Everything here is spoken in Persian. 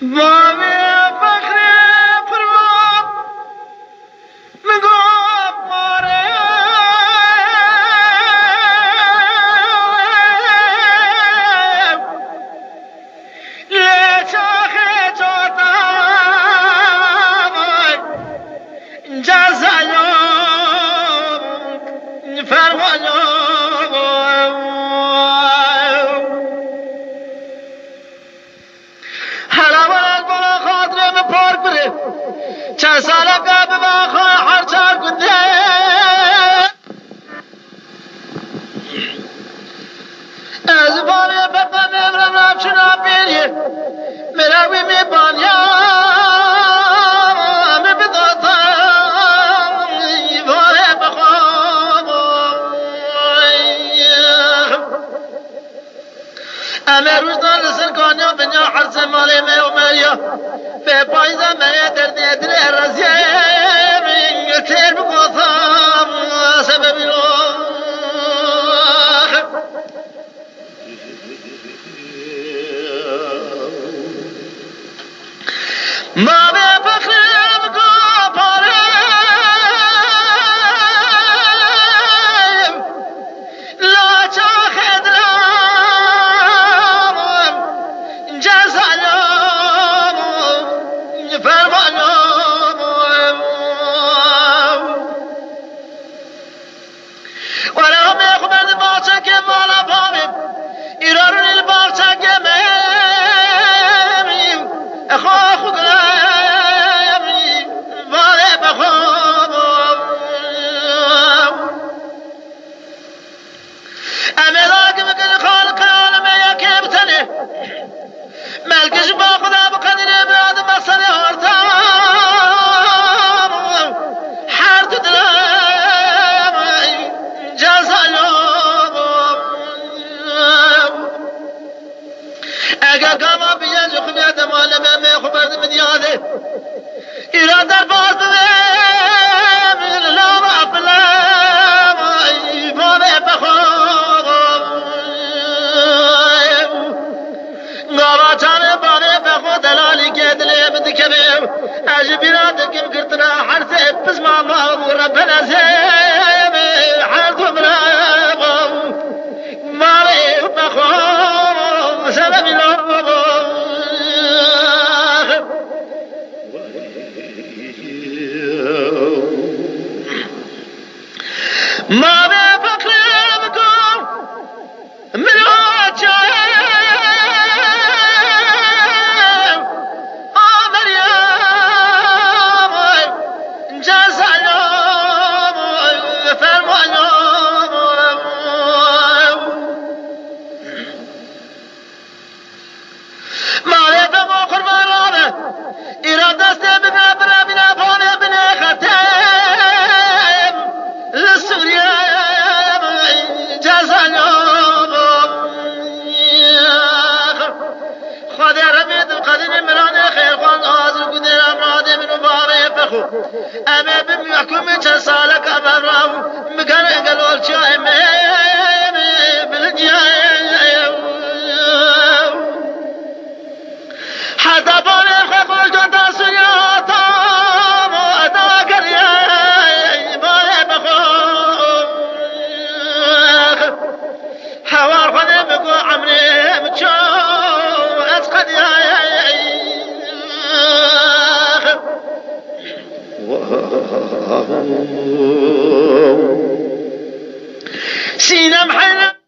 Mami fakhre parva mego mare le chahe chota jazayo farwayo چند ساله قبل ما خواه هر چار کنده از باری بقا میبرم رفشنا بیریه مراوی میبانیا می بداتا باری بخواب اما روزدان لسر کانیا بنیا حرس مالی می و مریا به پایزا می دردی دل رزیم تیر بقاطم سببی رو ما به بخرم گپارم لا چاخدرم جزالم فرمانم ولا هم يخبر البارشة كمالا بامم يرارون البارشة كمامي أخاخ قلامي بالي بخام أمي راقم كل خالق العالم يا كيبتني ملكش باخذها بقدر بعد ما صلي هرتام حارت دلام جزالوم اگر کاما بیان جو خمیت مال میں خبرد من یاده ایران در باز بمیم لام اقلام فامه بخوام گاوا چانه بانه بخو دلالی که دلی بدکبیم اجبیران دکم کرتنا حرث ابس ماما و ربنا زیم حرث مرابم مالی بخو سببی لابم ما به فکرم کن مرا جایم آمریم جزایم فرمایم مالی به ما قربانانه ایران دسته ببینه بینه پانه بینه ختم لسوریا جزایم خدا رمید قدیم مران خیر خوان حاضر کنه امراض منو باره بخو اما بمیحکم چند ساله که برام مکنه گلول چای من بلنجایم حتی باره خوش دون تاسویاتم ادا کریم باره بخو حوار خونه بگو عمریم چو از قدیم سینم حیلم